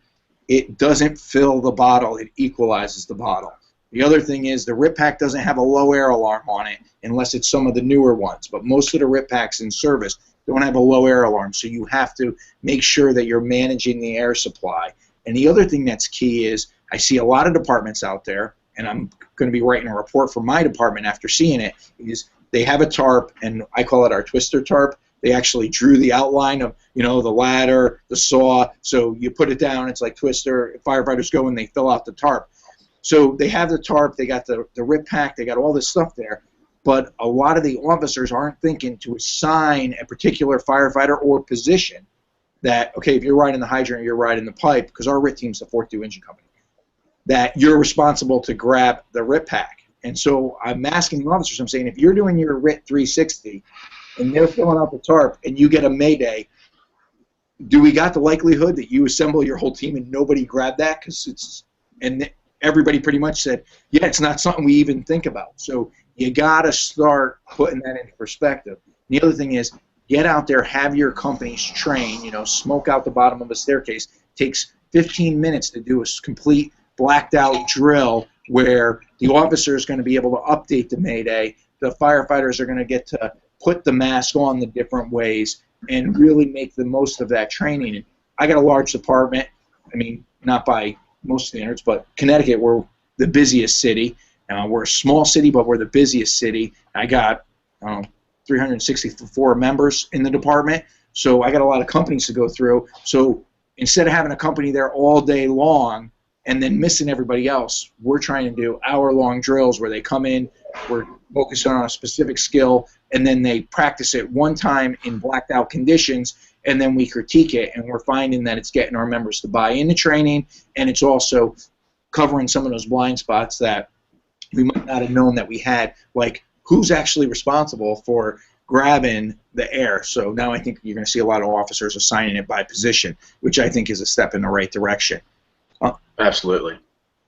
it doesn't fill the bottle, it equalizes the bottle. The other thing is the RIT pack doesn't have a low air alarm on it unless it's some of the newer ones, but most of the RIT packs in service don't have a low air alarm, so you have to make sure that you're managing the air supply. And the other thing that's key is I see a lot of departments out there, and I'm going to be writing a report for my department after seeing it, is they have a tarp, and I call it our twister tarp. They actually drew the outline of, the ladder, the saw, so you put it down, it's like twister, firefighters go and they fill out the tarp. So they have the tarp, they got the RIT pack, they got all this stuff there, but a lot of the officers aren't thinking to assign a particular firefighter or position that, okay, if you're riding the hydrant or you're riding the pipe, because our RIT team's the 4th Due Engine Company, that you're responsible to grab the RIT pack. And so I'm asking the officers, I'm saying, if you're doing your RIT 360 and they're filling out the tarp and you get a mayday, do we got the likelihood that you assemble your whole team and nobody grabbed that? And everybody pretty much said, yeah, it's not something we even think about. So you got to start putting that into perspective. And the other thing is, get out there, have your companies train, smoke out the bottom of a staircase. It takes 15 minutes to do a complete blacked out drill where the officer is going to be able to update the mayday. The firefighters are going to get to put the mask on the different ways and really make the most of that training. And I got a large department. I mean, not by most standards, but Connecticut, we're the busiest city. We're a small city, but we're the busiest city. I got 364 members in the department, so I got a lot of companies to go through. So instead of having a company there all day long and then missing everybody else, we're trying to do hour-long drills where they come in, we're focusing on a specific skill, and then they practice it one time in blacked-out conditions, and then we critique it, and we're finding that it's getting our members to buy into training, and it's also covering some of those blind spots that we might not have known that we had, like who's actually responsible for grabbing the air. So now I think you're going to see a lot of officers assigning it by position, which I think is a step in the right direction. Absolutely.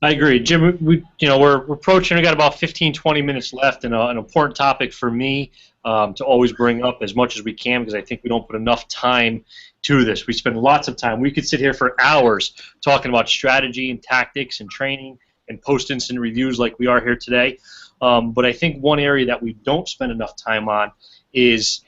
I agree. Jim, we're approaching, we got about 15-20 minutes left, and an important topic for me to always bring up as much as we can, because I think we don't put enough time to this. We spend lots of time. We could sit here for hours talking about strategy and tactics and training and post-incident reviews like we are here today. But I think one area that we don't spend enough time on is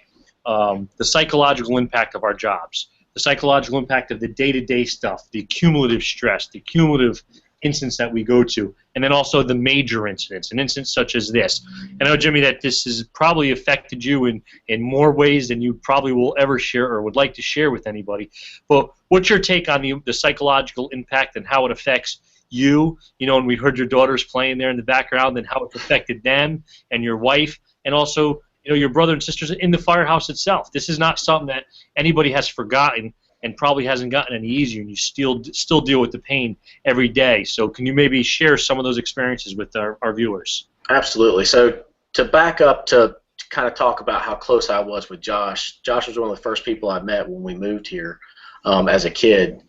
the psychological impact of our jobs, the psychological impact of the day-to-day stuff, the cumulative stress, the cumulative incidents that we go to, and then also the major incidents, an incident such as this. I know, Jimmy, that this has probably affected you in more ways than you probably will ever share or would like to share with anybody. But what's your take on the psychological impact and how it affects you? You know, and we heard your daughters playing there in the background, and how it's affected them and your wife, and also, you know, your brother and sisters in the firehouse itself. This is not something that anybody has forgotten, and probably hasn't gotten any easier, and you still deal with the pain every day. So can you maybe share some of those experiences with our viewers? Absolutely. So to back up to kind of talk about how close I was with Josh. Josh was one of the first people I met when we moved here as a kid.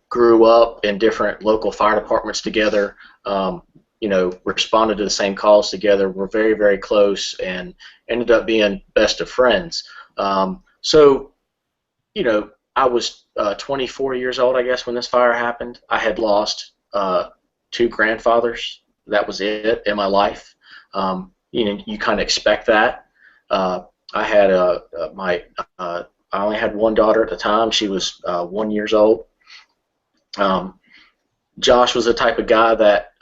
Grew up in different local fire departments together. You know, responded to the same calls together. We're very, very close, and ended up being best of friends. So, you know, I was 24 years old, I guess, when this fire happened. I had lost 2 grandfathers. That was it in my life. You know, you kind of expect that. I had I only had one daughter at the time. She was 1 year old. Josh was the type of guy that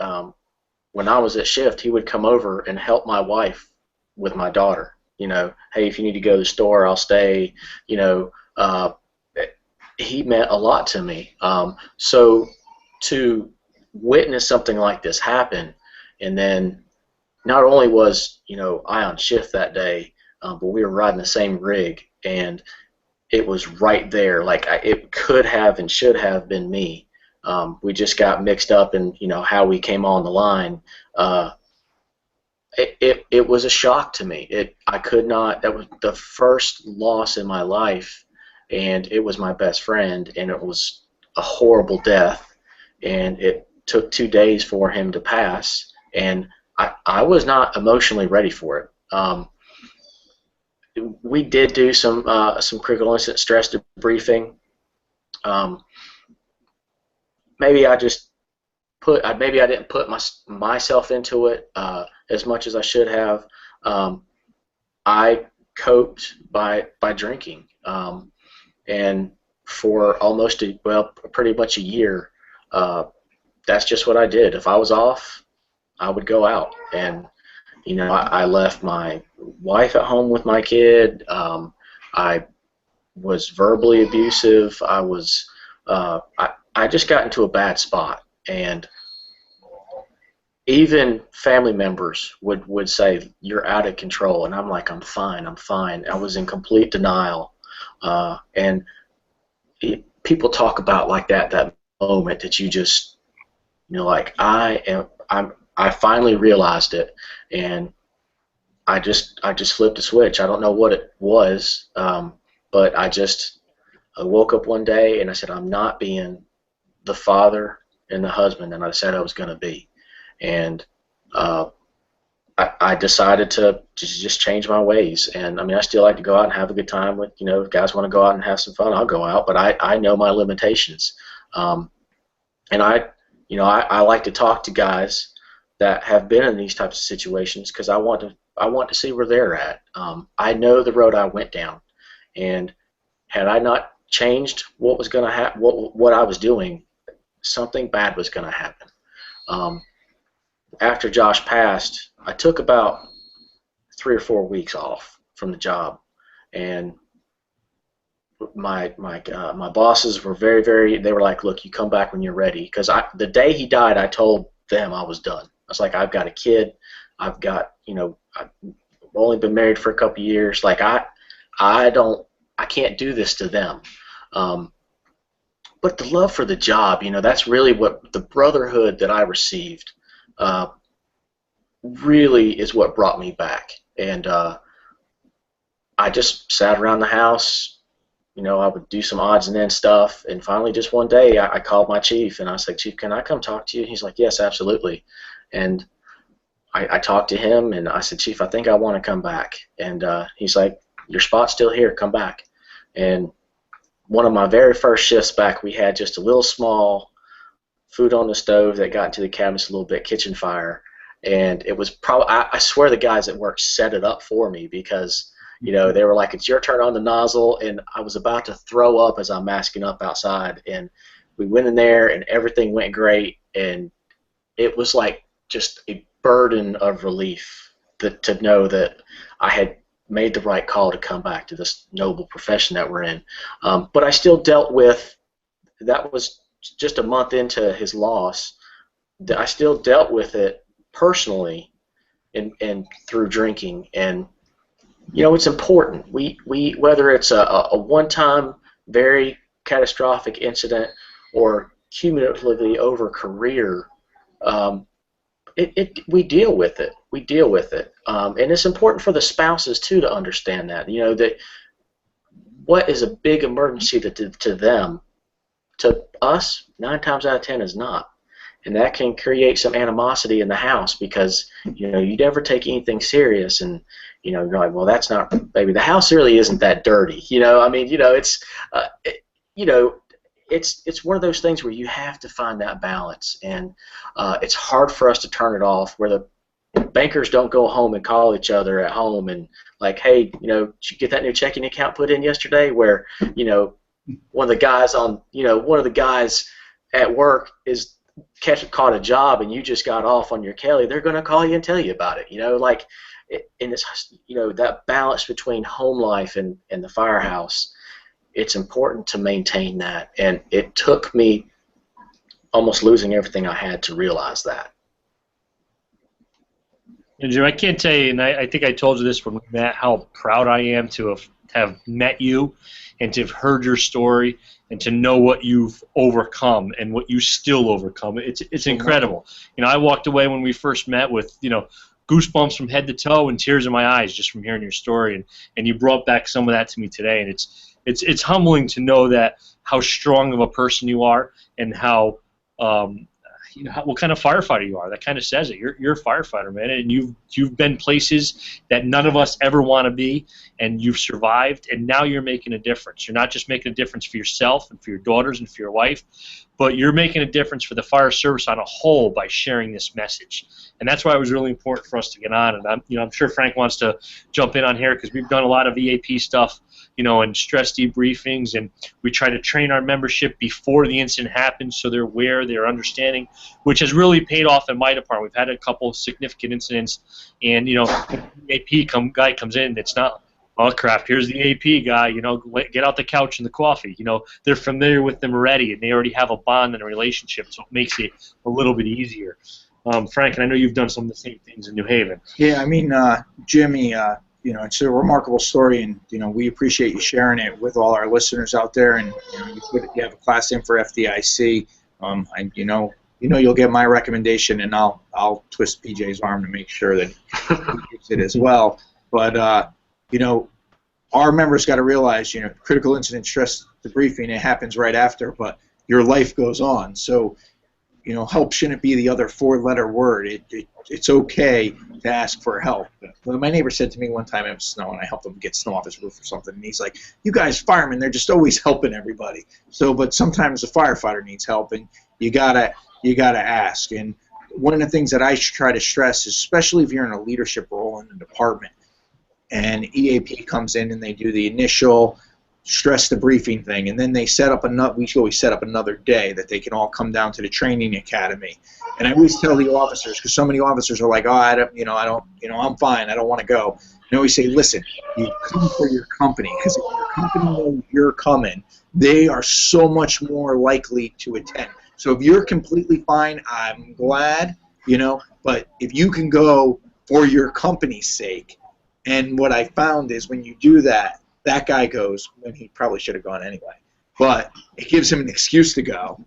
when I was at shift, he would come over and help my wife with my daughter. You know, hey, if you need to go to the store, I'll stay. You know, he meant a lot to me. So to witness something like this happen, and then not only was, you know, I on shift that day, but we were riding the same rig, and it was right there. Like it could have and should have been me. We just got mixed up in, you know, how we came on the line. It was a shock to me. I could not. That was the first loss in my life, and it was my best friend, and it was a horrible death, and it took 2 days for him to pass, and I was not emotionally ready for it. We did do some critical incident stress debriefing. Maybe I didn't put myself into it as much as I should have. I coped by drinking, and for almost pretty much a year, that's just what I did. If I was off, I would go out, and you know, I left my wife at home with my kid. I was verbally abusive. I just got into a bad spot, and even family members would say, "You're out of control," and I'm like, "I'm fine. I'm fine." I was in complete denial, and people talk about like that moment that you just, you know, like I finally realized it, and I just flipped a switch. I don't know what it was, but I woke up one day and I said, I'm not being the father and the husband that I said I was going to be, and I decided to just change my ways. And I mean, I still like to go out and have a good time with, you know, if guys want to go out and have some fun, I'll go out, but I know my limitations, and I like to talk to guys that have been in these types of situations, because I want to see where they're at. I know the road I went down, and had I not changed what was going to happen, what I was doing, something bad was going to happen. After Josh passed, I took about 3 or 4 weeks off from the job, and my bosses were very, they were like, look, you come back when you're ready, because the day he died, I told them I was done. I was like, I've got a kid, I've got, you know, I've only been married for a couple of years, like I can't do this to them. But the love for the job, you know, that's really what the brotherhood that I received really is what brought me back. And I just sat around the house, you know, I would do some odds and ends stuff, and finally just one day I called my chief, and I was like, Chief, can I come talk to you? He's like, yes, absolutely. And I talked to him, and I said, Chief, I think I want to come back. And he's like, your spot's still here, come back. And one of my very first shifts back, we had just a little small food on the stove that got into the cabinets a little bit, kitchen fire. And it was probably, I swear the guys at work set it up for me, because, you know, they were like, it's your turn on the nozzle, and I was about to throw up as I'm masking up outside. And we went in there, and everything went great, and it was like just a burden of relief to know that I had made the right call to come back to this noble profession that we're in. But I still dealt with, that was just a month into his loss, I still dealt with it personally and through drinking. And it's important. We whether it's a one-time very catastrophic incident or cumulatively over career, we deal with it. We deal with it, and it's important for the spouses too to understand that. That what is a big emergency to them, to us, 9 times out of 10 is not, and that can create some animosity in the house because you never take anything serious, and you're like, well, that's not, baby, the house really isn't that dirty. It's one of those things where you have to find that balance, and it's hard for us to turn it off. Where the bankers don't go home and call each other at home and like, hey, did you get that new checking account put in yesterday? Where one of the guys at work is caught a job and you just got off on your Kelly. They're going to call you and tell you about it. And it's that balance between home life and the firehouse. It's important to maintain that, and it took me almost losing everything I had to realize that. And Jim, I can't tell you, and I think I told you this when we met, how proud I am to have met you and to have heard your story and to know what you've overcome and what you still overcome. It's incredible. I walked away when we first met with goosebumps from head to toe and tears in my eyes just from hearing your story, and you brought back some of that to me today, and it's humbling to know that how strong of a person you are and how what kind of firefighter you are. That kind of says it. You're a firefighter, man, and you've been places that none of us ever want to be, and you've survived, and now you're making a difference. You're not just making a difference for yourself and for your daughters and for your wife, but you're making a difference for the fire service on a whole by sharing this message. And that's why it was really important for us to get on. And I'm sure Frank wants to jump in on here because we've done a lot of EAP stuff, and stress debriefings, and we try to train our membership before the incident happens so they're aware, they're understanding, which has really paid off in my department. We've had a couple of significant incidents, and the EAP guy comes in, it's not, oh crap, here's the AP guy, get out the couch and the coffee. They're familiar with them already, and they already have a bond and a relationship, so it makes it a little bit easier. Frank, and I know you've done some of the same things in New Haven. Yeah, I mean, Jimmy, it's a remarkable story, and we appreciate you sharing it with all our listeners out there. And you have a class in for FDIC. You'll get my recommendation, and I'll twist PJ's arm to make sure that he gets it as well. But our members got to realize, critical incident stress debriefing, it happens right after, but your life goes on. So, help shouldn't be the other 4-letter word. It's okay to ask for help. Well, my neighbor said to me one time it was snow, and I helped him get snow off his roof or something, and he's like, you guys firemen, they're just always helping everybody. So, but sometimes the firefighter needs help, and you gotta ask. And one of the things that I try to stress is, especially if you're in a leadership role in the department, and EAP comes in and they do the initial stress debriefing thing, and then they set up we always set up another day that they can all come down to the training academy. And I always tell the officers, because so many officers are like, oh, I'm fine, I don't want to go. And I always say, listen, you come for your company, because if your company knows you're coming, they are so much more likely to attend. So if you're completely fine, I'm glad, but if you can go for your company's sake. And what I found is when you do that, that guy goes when he probably should have gone anyway. But it gives him an excuse to go.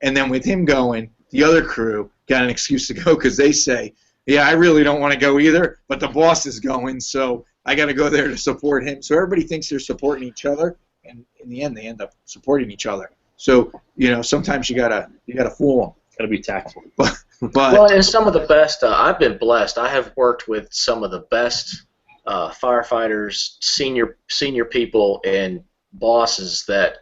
And then with him going, the other crew got an excuse to go because they say, yeah, I really don't want to go either, but the boss is going, so I got to go there to support him. So everybody thinks they're supporting each other, and in the end they end up supporting each other. So, sometimes you gotta fool them. Got to be tactful. Well, and some of the best, I've been blessed. I have worked with some of the best firefighters, senior people, and bosses that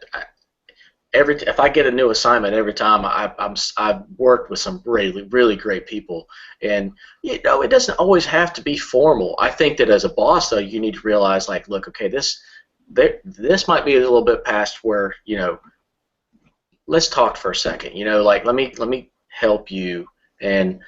if I get a new assignment every time, I've worked with some really great people, and it doesn't always have to be formal. I think that as a boss, though, you need to realize, like, look, okay, this might be a little bit past where let's talk for a second. Let me help you. And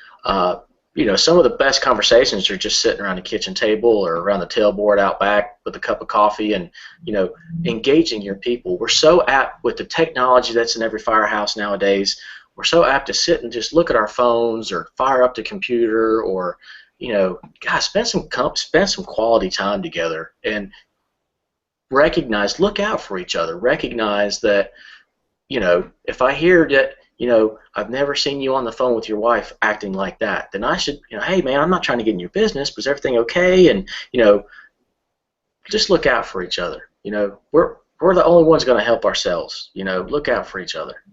you know, some of the best conversations are just sitting around the kitchen table or around the tailboard out back with a cup of coffee and, you know, engaging your people. We're so apt with the technology that's in every firehouse nowadays. We're so apt to sit and just look at our phones or fire up the computer or, you know, guys, spend some quality time together and recognize, look out for each other. Recognize that, you know, if I hear that, you know, I've never seen you on the phone with your wife acting like that, then I should, you know, hey man, I'm not trying to get in your business, but is everything okay? And, you know, just look out for each other. You know, we're the only ones going to help ourselves. You know, look out for each other.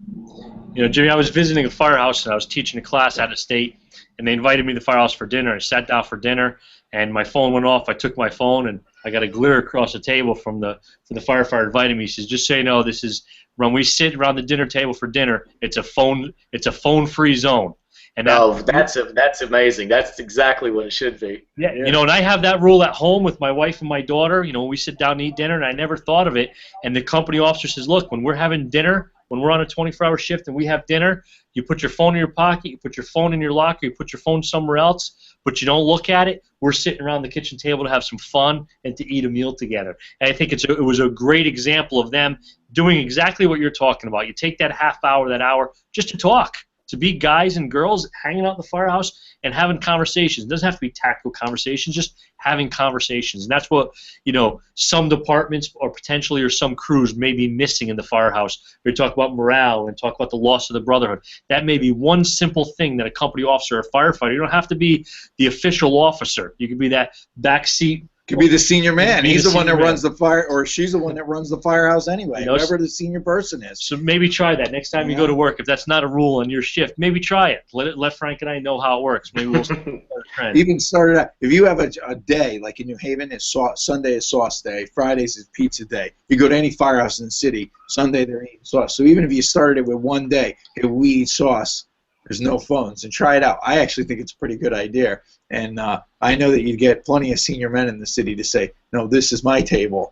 You know, Jimmy, I was visiting a firehouse and I was teaching a class out of state, and they invited me to the firehouse for dinner. I sat down for dinner, and my phone went off. I took my phone, and I got a glare across the table from the firefighter inviting me. He says, "Just so you know, this is when we sit around the dinner table for dinner. It's a phone-free zone." And that's amazing. That's exactly what it should be. Yeah, you know, and I have that rule at home with my wife and my daughter. You know, when we sit down and eat dinner, and I never thought of it. And the company officer says, "Look, when we're having dinner, when we're on a 24-hour shift and we have dinner, you put your phone in your pocket, you put your phone in your locker, you put your phone somewhere else, but you don't look at it. We're sitting around the kitchen table to have some fun and to eat a meal together." And I think it was a great example of them doing exactly what you're talking about. You take that half hour, that hour, just to talk, to be guys and girls hanging out in the firehouse and having conversations. It doesn't have to be tactical conversations, just having conversations. And that's what, you know, some departments or potentially or some crews may be missing in the firehouse. We talk about morale and talk about the loss of the brotherhood. That may be one simple thing that a company officer or firefighter, you don't have to be the official officer. You could be that backseat. Could be the senior man. He's the one that runs the fire, or she's the one that runs the firehouse anyway, you know, whoever the senior person is. So maybe try that next time you go to work. If that's not a rule on your shift, maybe try it. Let Frank and I know how it works. Maybe we'll start a trend. Even start it out. If you have a day, like in New Haven, Sunday is sauce day, Fridays is pizza day. You go to any firehouse in the city, Sunday they're eating sauce. So even if you started it with one day, if we eat sauce, there's no phones, and try it out. I actually think it's a pretty good idea. And I know that you'd get plenty of senior men in the city to say, "No, this is my table."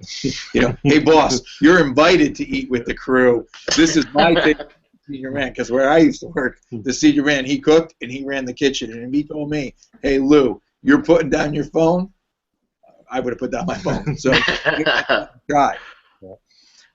You know, "Hey boss, you're invited to eat with the crew. This is my table." Senior man, because where I used to work, the senior man, he cooked and he ran the kitchen, and he told me, "Hey Lou, you're putting down your phone." I would have put down my phone. So try.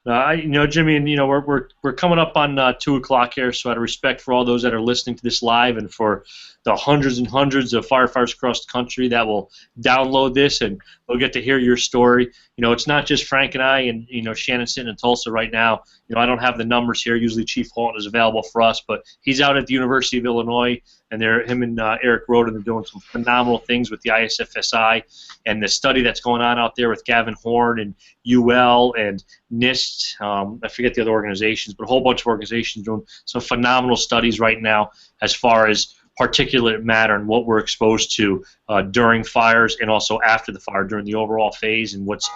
You know, Jimmy, and you know, we're coming up on 2 o'clock here, so out of respect for all those that are listening to this live, and for the hundreds and hundreds of firefighters across the country that will download this and they'll get to hear your story. You know, it's not just Frank and I, and you know, Shannon sitting in Tulsa right now. You know, I don't have the numbers here. Usually Chief Halton is available for us, but he's out at the University of Illinois, and him and Eric Roden are doing some phenomenal things with the ISFSI and the study that's going on out there with Gavin Horn and UL and NIST. I forget the other organizations, but a whole bunch of organizations doing some phenomenal studies right now as far as particulate matter and what we're exposed to during fires and also after the fire, during the overall phase, and what's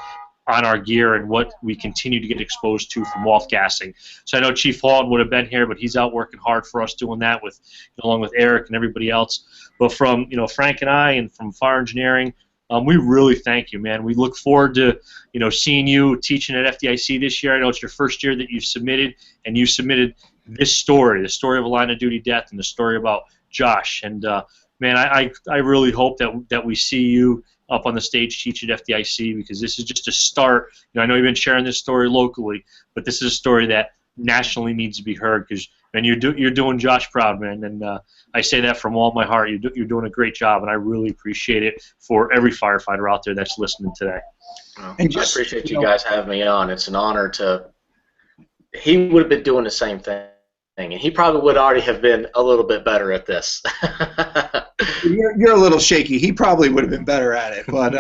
on our gear and what we continue to get exposed to from off-gassing. So I know Chief Halton would have been here, but he's out working hard for us doing that with, along with Eric and everybody else. But from, you know, Frank and I and from Fire Engineering, we really thank you, man. We look forward to, you know, seeing you teaching at FDIC this year. I know it's your first year that you've submitted, and you submitted this story, the story of a line of duty death, and the story about Josh. And man, I really hope that we see you up on the stage teaching at FDIC, because this is just a start. You know, I know you've been sharing this story locally, but this is a story that nationally needs to be heard, because man, you're doing Josh proud, man, and I say that from all my heart. You're doing a great job, and I really appreciate it for every firefighter out there that's listening today. And I appreciate you guys having me on. It's an honor to. He would have been doing the same thing, and he probably would already have been a little bit better at this. You're a little shaky. He probably would have been better at it, but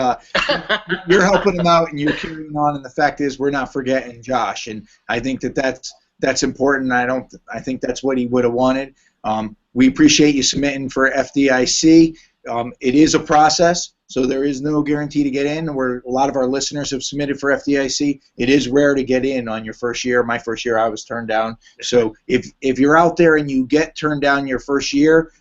you're helping him out and you're carrying on. And the fact is, we're not forgetting Josh, and I think that's important. I think that's what he would have wanted. We appreciate you submitting for FDIC. It is a process, so there is no guarantee to get in. A lot of our listeners have submitted for FDIC. It is rare to get in on your first year. My first year, I was turned down. So if you're out there and you get turned down your first year,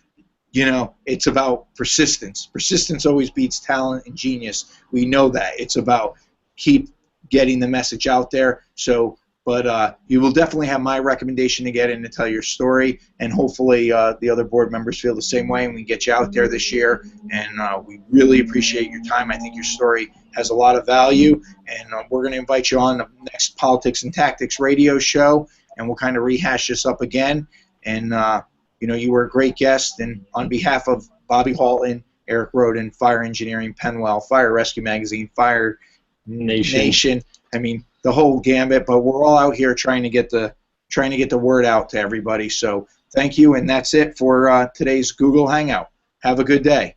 you know, it's about persistence. Persistence always beats talent and genius. We know that. It's about keep getting the message out there. So But you will definitely have my recommendation to get in to tell your story, and hopefully the other board members feel the same way, and we get you out there this year. And we really appreciate your time. I think your story has a lot of value, and we're going to invite you on the next Politics and Tactics radio show, and we'll kind of rehash this up again. And you were a great guest, and on behalf of Bobby Halton, Eric Roden, Fire Engineering, Penwell, Fire Rescue Magazine, Fire Nation, I mean, the whole gambit, but we're all out here trying to get the word out to everybody. So thank you, and that's it for today's Google Hangout. Have a good day.